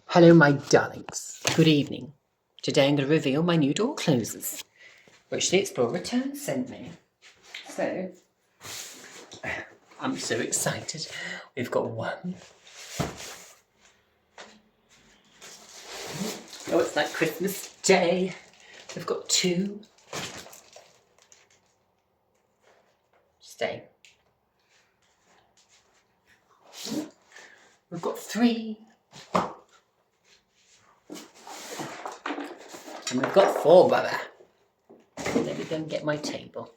Hello, my darlings. Good evening. Today I'm going to reveal my new door closers, which the Explorer Return sent me. So, I'm so excited. We've got one. Oh, it's like Christmas Day. We've got two. Stay. We've got three. And we've got four, brother. Let me go and get my table.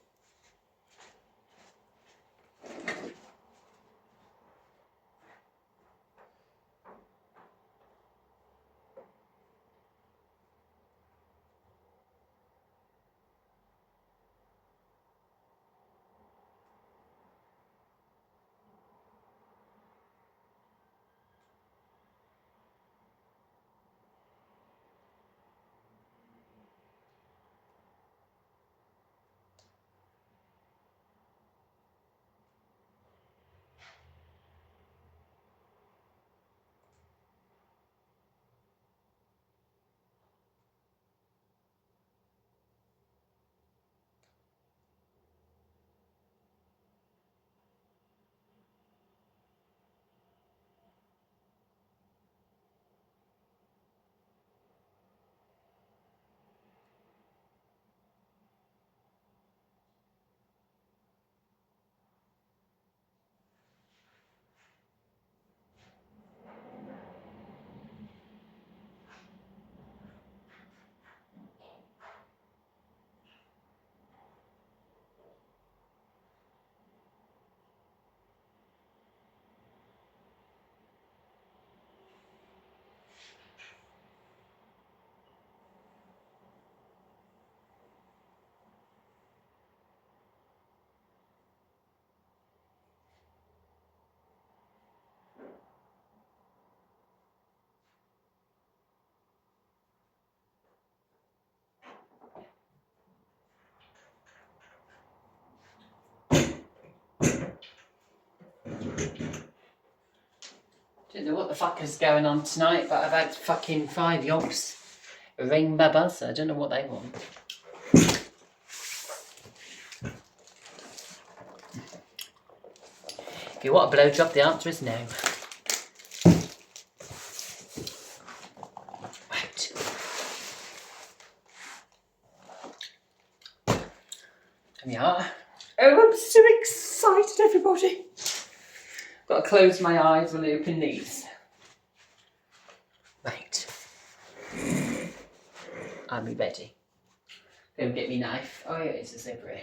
Don't know what the fuck is going on tonight, but I've had fucking 5 yonks ring my buzzer. I don't know what they want. If you want a blowjob, the answer is no. Right. There we are. Oh, I'm so excited, everybody. Got to close my eyes when I open these. Right. Are we ready? Go and get me knife. Oh yeah, it's just over here.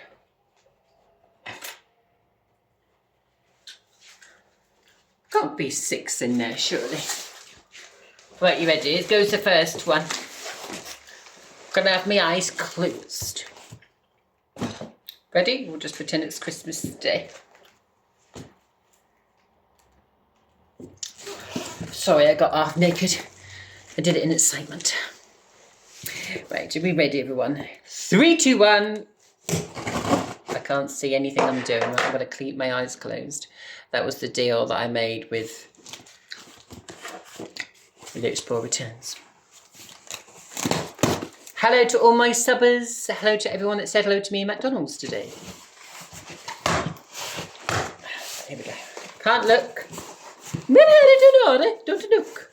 Can't be 6 in there, surely. Right, you ready? Here goes the first one. Gonna have my eyes closed. Ready? We'll just pretend it's Christmas Day. Sorry, I got half naked. I did it in excitement. Right, are we ready, everyone? 3, 2, 1. I can't see anything I'm doing. I'm going to keep my eyes closed. That was the deal that I made with the Explorer Returns. Hello to all my subbers. Hello to everyone that said hello to me at McDonald's today. Here we go. Can't look. Don't look.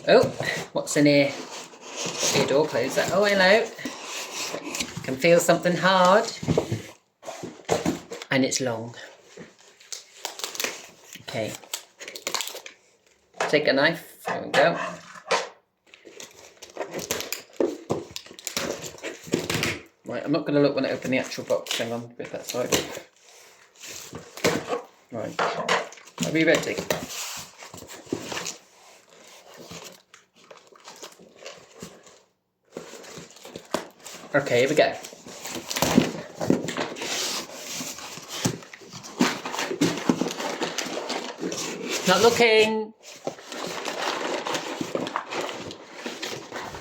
Oh, what's in here? Be a door closer. Oh, hello. Can feel something hard. And it's long. Okay. Take a knife. There we go. Right, I'm not going to look when I open the actual box. Hang on, put that side. Right. Are we ready? Okay, here we go. Not looking.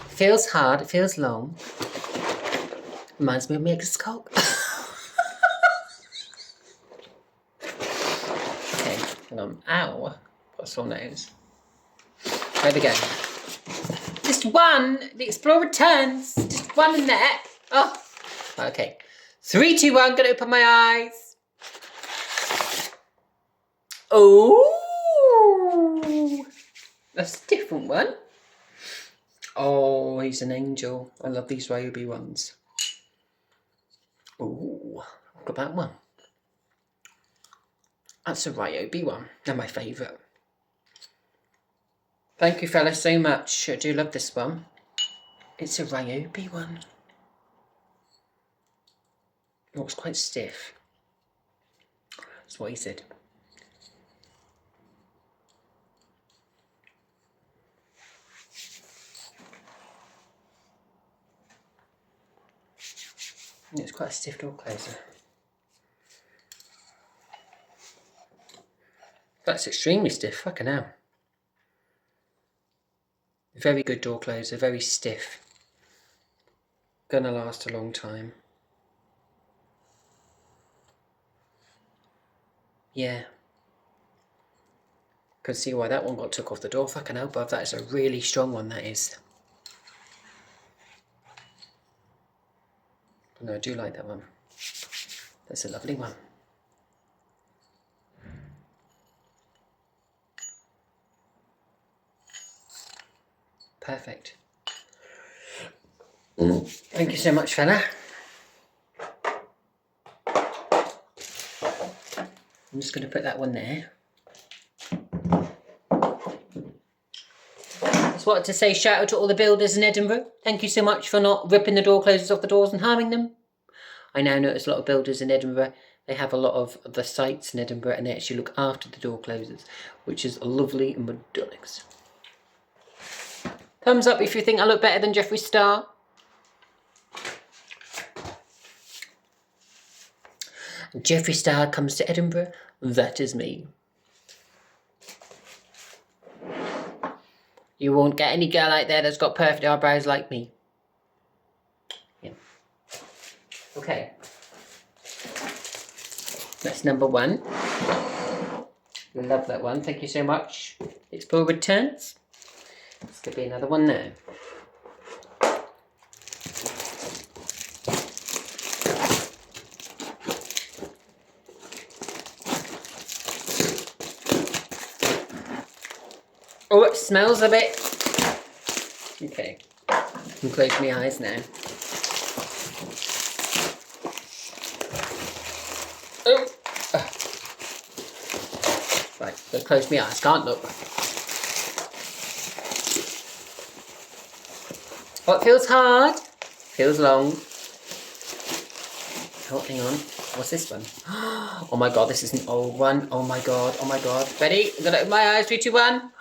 Feels hard, it feels long. Reminds me of Mega's cock. Okay. Hang on. Ow. Got a sore nose. There we go. Just one. The Explorer returns. Just one in there. Oh. Okay. 3, 2, 1. Gonna open my eyes. Oh. That's a different one. Oh, he's an angel. I love these Ryobi ones. Oh, look at that one. That's a Ryobi one. They're my favourite. Thank you, fella, so much. I do love this one. It's a Ryobi one. It looks quite stiff. That's what he said. It's quite a stiff door closer. That's extremely stiff, fucking hell. Very good door closer, very stiff. Gonna last a long time. Yeah. Can see why that one got took off the door, fucking hell, bruv. That is a really strong one, that is. But no, I do like that one. That's a lovely one. Perfect. Thank you so much, fella. I'm just going to put that one there. Just wanted to say shout out to all the builders in Edinburgh. Thank you so much for not ripping the door closers off the doors and harming them. I now notice a lot of builders in Edinburgh, they have a lot of the sites in Edinburgh and they actually look after the door closers, which is lovely and medulix. Thumbs up if you think I look better than Jeffree Star. Jeffree Star comes to Edinburgh, that is me. You won't get any girl out there that's got perfect eyebrows like me. Yeah. Okay. That's number 1. Love that one. Thank you so much. Explorer returns. This could be another one now. Oh, it smells a bit. Okay. I can close my eyes now. Oh. Right, I'll close my eyes. Can't look. Oh, it feels hard. Feels long. Oh, hang on. What's this one? Oh my god, this is an old one. Oh my god, oh my god. Ready? I'm gonna open my eyes. 3, 2, 1.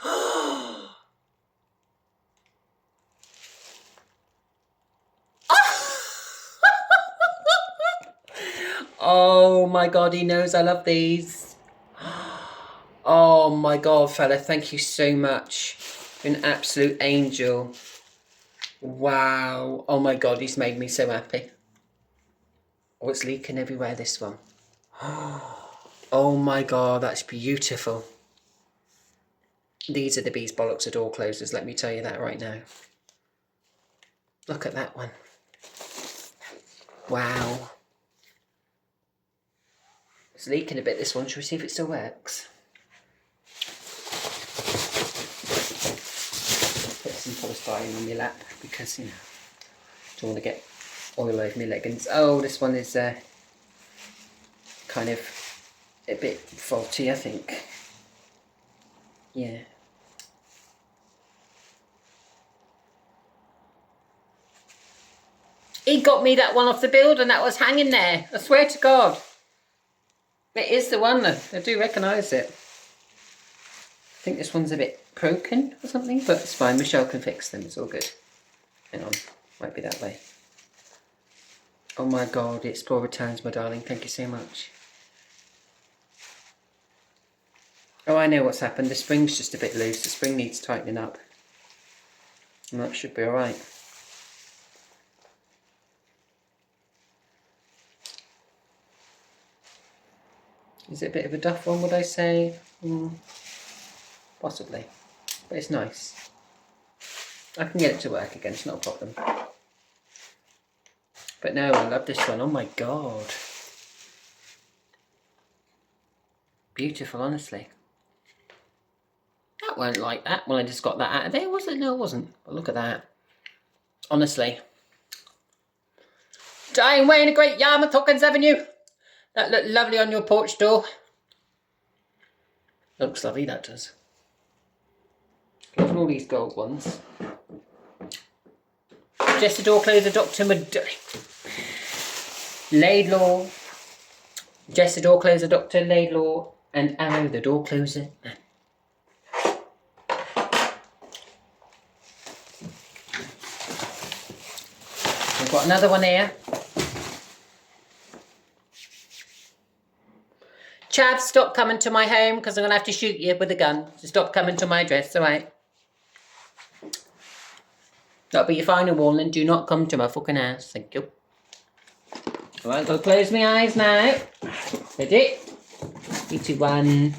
Oh my god, he knows I love these. Oh my god, fella, thank you so much. You're an absolute angel. Wow. Oh my god, he's made me so happy. Oh, it's leaking everywhere, this one. Oh my god, that's beautiful. These are the bees bollocks of door closers, let me tell you that right now. Look at that one. Wow. It's leaking a bit, this one. Shall we see if it still works? Put some polystyrene on my lap because, you know, don't want to get oil over my leggings. Oh, this one is kind of a bit faulty, I think. Yeah. He got me that one off the build and that was hanging there. I swear to God. It is the one though. I do recognise it. I think this one's a bit broken or something, but it's fine. Michelle can fix them. It's all good. Hang on. Might be that way. Oh my god. The Explorer returns, my darling. Thank you so much. Oh, I know what's happened. The spring's just a bit loose. The spring needs tightening up. And that should be alright. Is it a bit of a duff one, would I say? Possibly. But it's nice. I can get it to work again, it's not a problem. But no, I love this one. Oh my god. Beautiful, honestly. That weren't like that when I just got that out of there, was it? No, it wasn't. But look at that. Honestly. Dying way in a great Yarmouth Hawkins Avenue. That looked lovely on your porch door. Looks lovely, that does. Look at all these gold ones. Just the door closer, Dr. Laidlaw. Just the door closer, Dr. Laidlaw. And Arrow, the door closer. We've got another one here. Chav, stop coming to my home because I'm going to have to shoot you with a gun. So stop coming to my address, alright? That'll be your final warning. Do not come to my fucking house. Thank you. Alright, I'll close my eyes now. Ready? 3, 2, 1.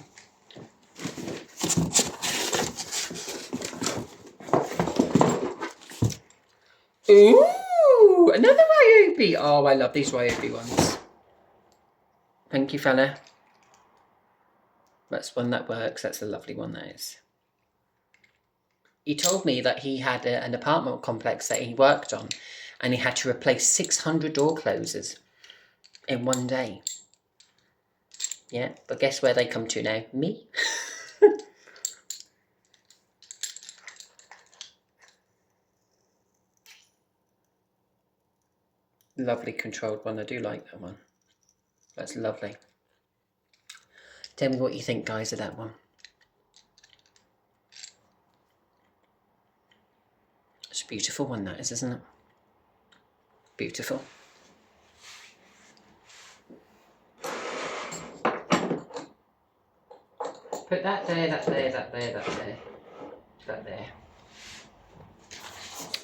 Ooh! Another Ryobi. Oh, I love these Ryobi ones. Thank you, fella. That's one that works. That's a lovely one, that is. He told me that he had an apartment complex that he worked on and he had to replace 600 door closers in one day. Yeah, but guess where they come to now? Me. Lovely controlled one. I do like that one. That's lovely. Tell me what you think, guys, of that one. It's a beautiful one, that is, isn't it? Beautiful. Put that there, that there, that there, that there, that there.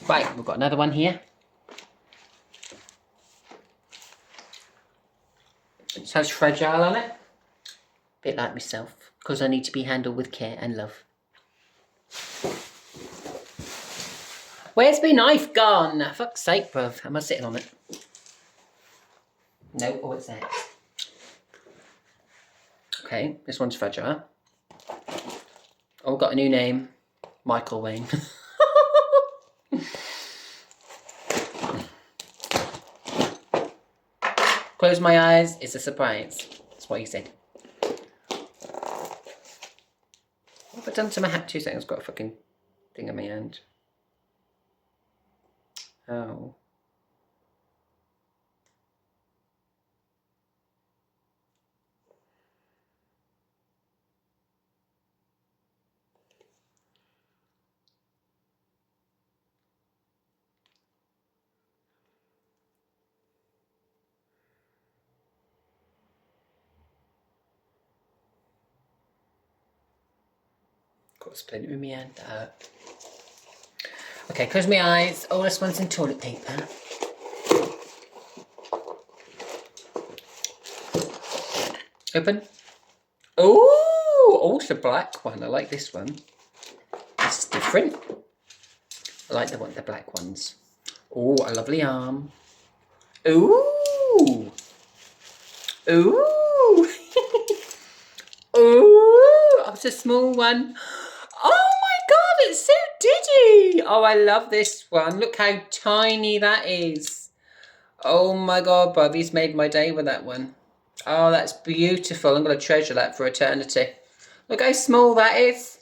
Right, we've got another one here. It says fragile on it. Bit like myself, because I need to be handled with care and love. Where's my knife gone? Fuck's sake, bruv. Am I sitting on it? No, oh, it's there. Okay, this one's fragile. Oh, got a new name. Michael Wayne. Close my eyes, it's a surprise. That's what he said. What have I done to my hat? 2 seconds, got a fucking thing in my hand. Oh. Got a splinter in my hand. Okay, close my eyes. Oh, this one's in toilet paper. Open. Oh, it's a black one. I like this one. It's different. I like the black ones. Oh, a lovely arm. Ooh. Ooh. Ooh. Oh, it's a small one. Oh my god, it's so diddy. Oh, I love this one. Look how tiny that is. Oh my god, Bobby's made my day with that one. Oh, that's beautiful. I'm going to treasure that for eternity. Look how small that is.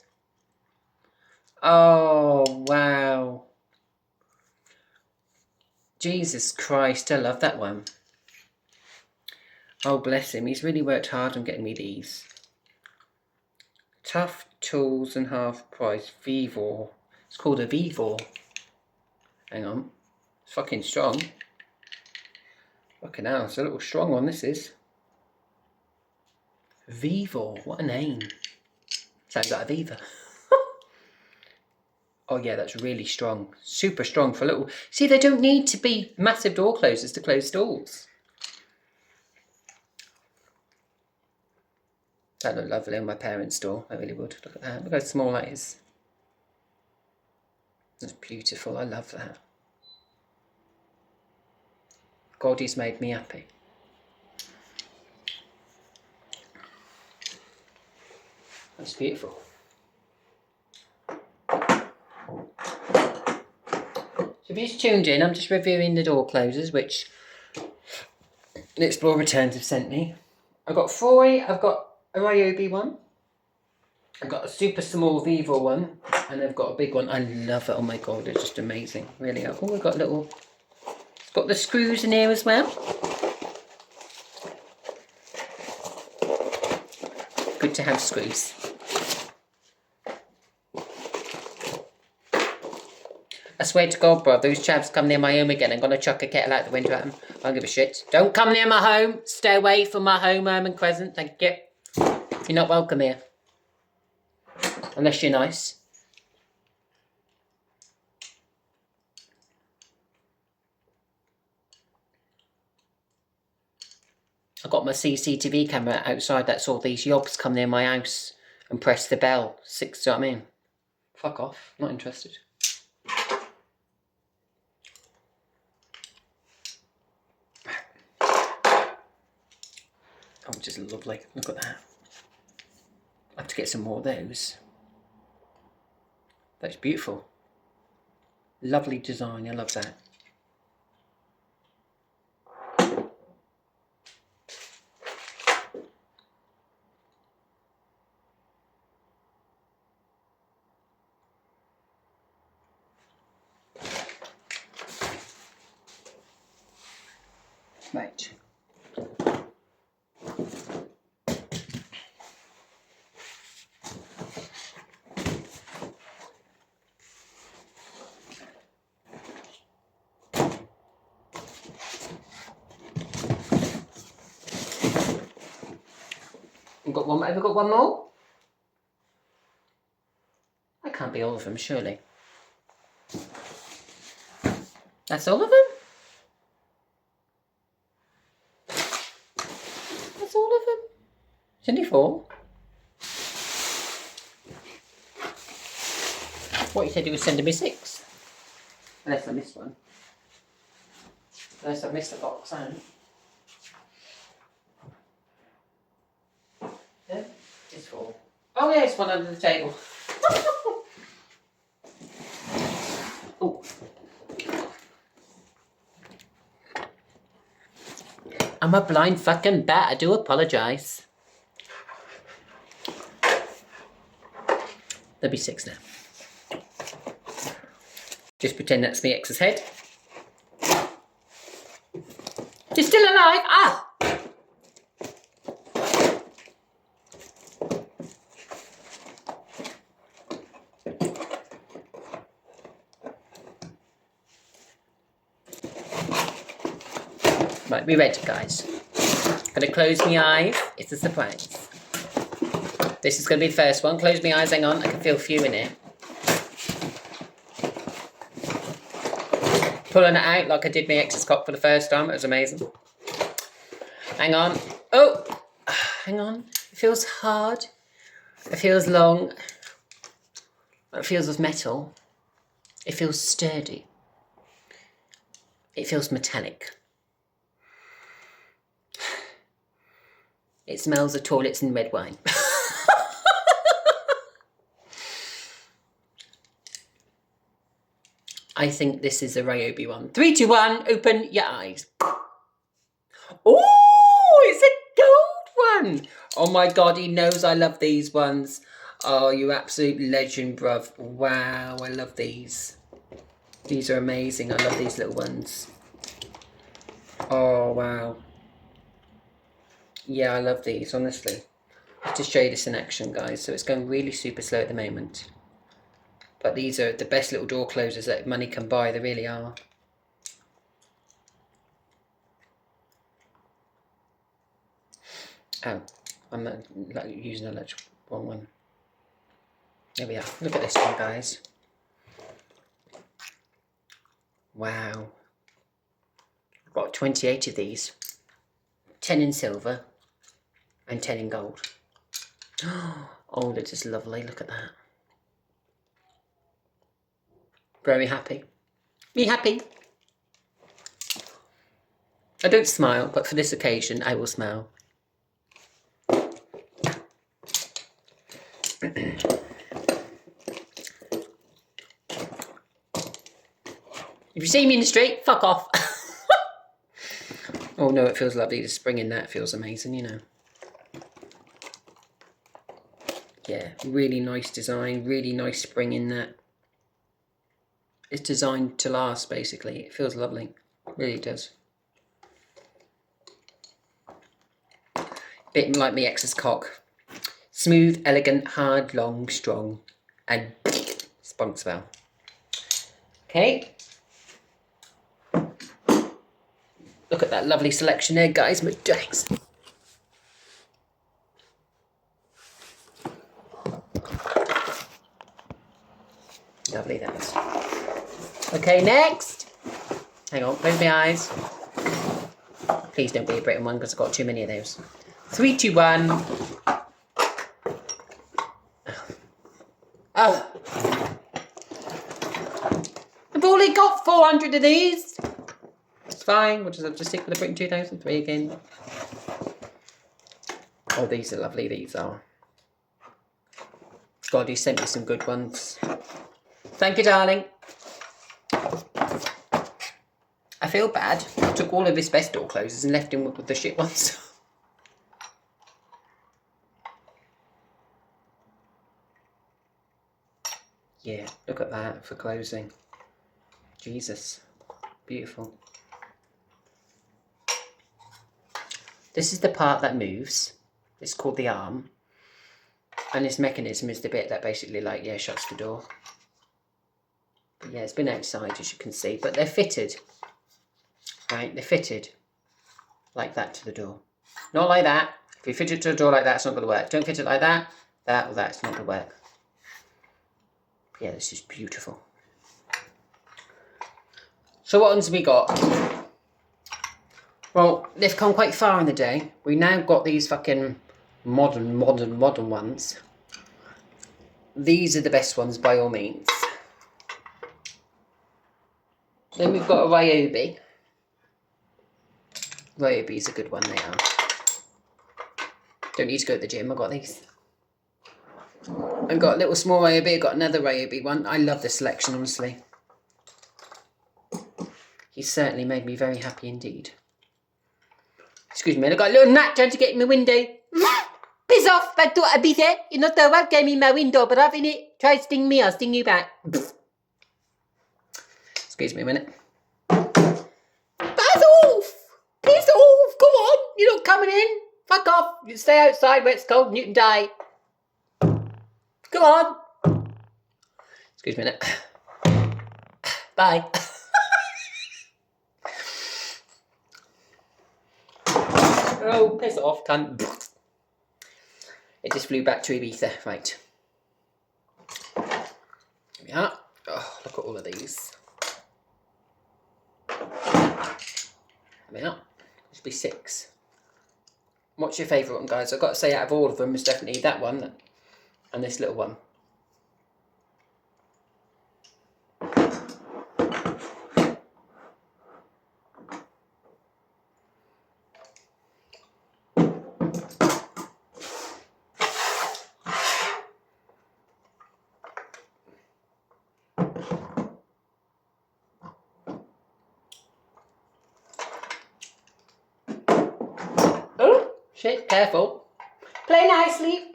Oh, wow. Jesus Christ, I love that one. Oh, bless him. He's really worked hard on getting me these. Tough Tools and Half Price. Vivor. It's called a Vivor. Hang on. It's fucking strong. Fucking hell, it's a little strong one, this is. Vivor. What a name. Sounds like a Viva. Oh yeah, that's really strong. Super strong for little... See, they don't need to be massive door closers to close doors. That look lovely on my parents' door. I really would. Look at that. Look how small that is. That's beautiful. I love that. God, he's made me happy. That's beautiful. So if you just tuned in, I'm just reviewing the door closers, which the Explorer Returns have sent me. I've got foil, I've got a Ryobi one, I've got a super small Vivo one, and I've got a big one. I love it. Oh my God, they're just amazing. Really are. Oh, I've got little, it's got the screws in here as well. Good to have screws. I swear to God, bro, those chavs come near my home again, I'm going to chuck a kettle out the window at them. I don't give a shit. Don't come near my home. Stay away from my home, Herman Crescent. Thank you. You're not welcome here. Unless you're nice. I got my CCTV camera outside that saw these yobs come near my house and press the bell. Do you know what I mean? Fuck off. Not interested. Oh, just lovely. Look at that. I have to get some more of those. That's beautiful. Lovely design. I love that. Right. You've got one. Have you got one more? That can't be all of them, surely. That's all of them? That's all of them? It's only 4. What, you said you were sending me 6? Unless I missed one. Unless I missed a box, I don't. Yeah, it's 4. Oh yeah, it's one under the table. Oh. I'm a blind fucking bat. I do apologise. There'll be 6 now. Just pretend that's me ex's head. You're still alive? Ah! Right, we ready, guys. Gonna close my eyes. It's a surprise. This is gonna be the first one. Close my eyes, hang on. I can feel a few in here. Pulling it out like I did my ex's cock for the first time. It was amazing. Hang on. Oh! Hang on. It feels hard. It feels long. It feels of metal. It feels sturdy. It feels metallic. It smells of toilets and red wine. I think this is a Ryobi one. 3, 2, 1, open your eyes. Oh, it's a gold one. Oh my God, he knows I love these ones. Oh, you absolute legend, bruv. Wow, I love these. These are amazing. I love these little ones. Oh, wow. Yeah, I love these, honestly. I'll just show you this in action, guys. So it's going really super slow at the moment. But these are the best little door closers that money can buy. They really are. Oh, I'm using the wrong one. There we are. Look at this one, guys. Wow. I've got 28 of these. 10 in silver and 10 in gold. Oh, that is lovely. Look at that. Very happy. Me happy. I don't smile, but for this occasion, I will smile. If you see me in the street, fuck off. Oh no, it feels lovely. The spring in that feels amazing, you know. Yeah, really nice design, really nice spring in that. It's designed to last, basically. It feels lovely. It really does. Bit like my ex's cock. Smooth, elegant, hard, long, strong, and spunk spell. Okay. Look at that lovely selection there, guys. My darlings. Lovely, that is. Okay, next. Hang on, close my eyes. Please don't be a Britain one because I've got too many of those. 3, 2, 1. Oh. I've only got 400 of these. It's fine. We'll just stick with the Britain 2003 again. Oh, these are lovely. These are. God, you sent me some good ones. Thank you, darling. I feel bad. I took all of his best door clothes and left him with the shit ones. Yeah, look at that for closing. Jesus. Beautiful. This is the part that moves. It's called the arm. And this mechanism is the bit that basically, like, yeah, shuts the door. But yeah, it's been outside, as you can see. But they're fitted. Right, they're fitted. Like that to the door. Not like that. If you fit it to the door like that, it's not going to work. Don't fit it like that. That or that, it's not going to work. Yeah, this is beautiful. So what ones have we got? Well, they've come quite far in the day. We now got these fucking modern ones. These are the best ones by all means. Then we've got a Ryobi. Ryobi's a good one, they are. Don't need to go to the gym, I've got these. I've got a little small Ryobi, I've got another Ryobi one. I love this selection, honestly. He certainly made me very happy indeed. Excuse me, I've got a little gnat trying to get in my window. Piss off, I thought I'd be there. You're not welcome in my window, but having it, try to sting me, I'll sting you back. Excuse me a minute. Piss off! Piss off! Come on! You're not coming in. Fuck off. You stay outside where it's cold and you can die. Come on. Excuse me a minute. Bye. Oh, piss off, cunt. It just flew back to Ibiza. Right. Here we are. Oh, look at all of these. There we are. There should be 6. What's your favourite one, guys? I've got to say, out of all of them, it's definitely that one and this little one. Oh, shit, careful. Play nicely.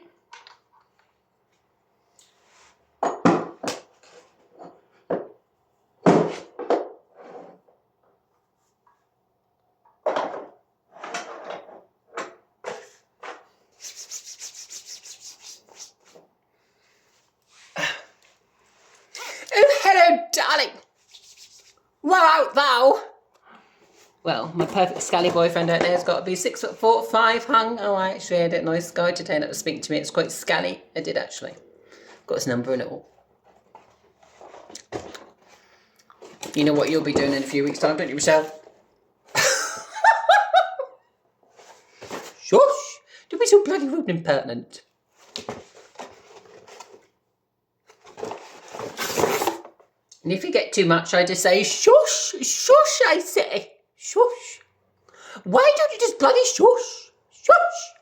Oh, hello, darling. Where art thou? Well, my perfect scally boyfriend out there has got to be 6'4", 5 hung. Oh, I actually had a nice guy to turn up to speak to me. It's quite scally. I did actually. Got his number and it all. You know what you'll be doing in a few weeks' time, don't you, Michelle? Shush! Don't be so bloody rude and impertinent. And if you get too much, I just say, shush, shush, I say, shush. Why don't you just bloody shush, shush?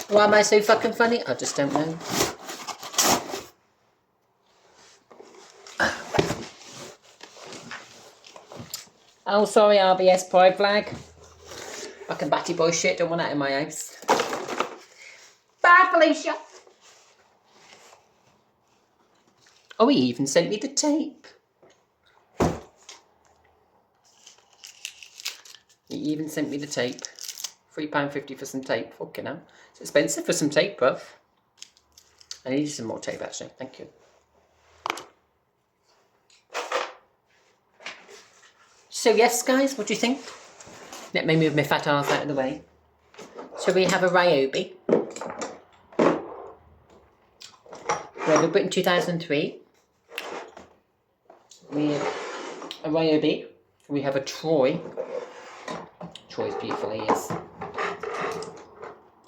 Why am I so fucking funny? I just don't know. Oh, sorry, RBS pride flag. Fucking batty boy shit, don't want that in my house. Bye, Felicia. Oh, he even sent me the tape. He even sent me the tape. £3.50 for some tape. Fucking hell. It's expensive for some tape, bruv. I need some more tape, actually. Thank you. So, yes, guys, what do you think? Let me move my fat arse out of the way. So, we have a Ryobi. We have a Britain 2003. We have a Ryobi. We have a Troy. Troy's beautiful, he is.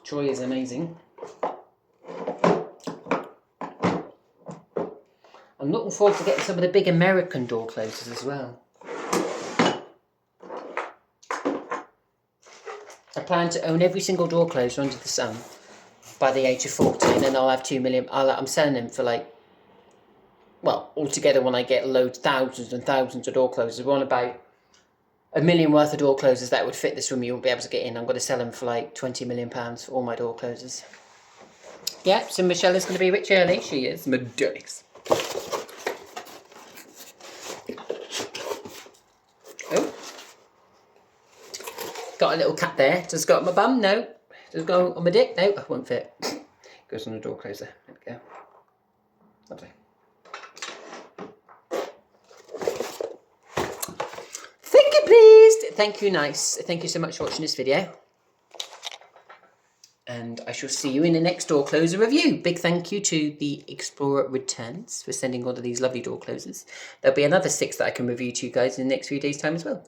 Troy is amazing. I'm looking forward to getting some of the big American door closers as well. I plan to own every single door closer under the sun by the age of 40, and then I'll have 2 million. I'm selling them for like, well, altogether when I get loads, thousands and thousands of door closers, we're on about £1 million worth of door closers that would fit this room. You won't be able to get in. I'm going to sell them for like £20 million for all my door closers. Yeah, so Michelle is going to be rich early. She is. Medix. Oh. Got a little cat there. Does it go on my bum? No. Does it go on my dick? No, it won't fit. Goes on the door closer. There we go. Lovely. Thank you, please. Thank you, nice. Thank you so much for watching this video. And I shall see you in the next door closer review. Big thank you to the Explorer Returns for sending all of these lovely door closers. There'll be another 6 that I can review to you guys in the next few days' time as well.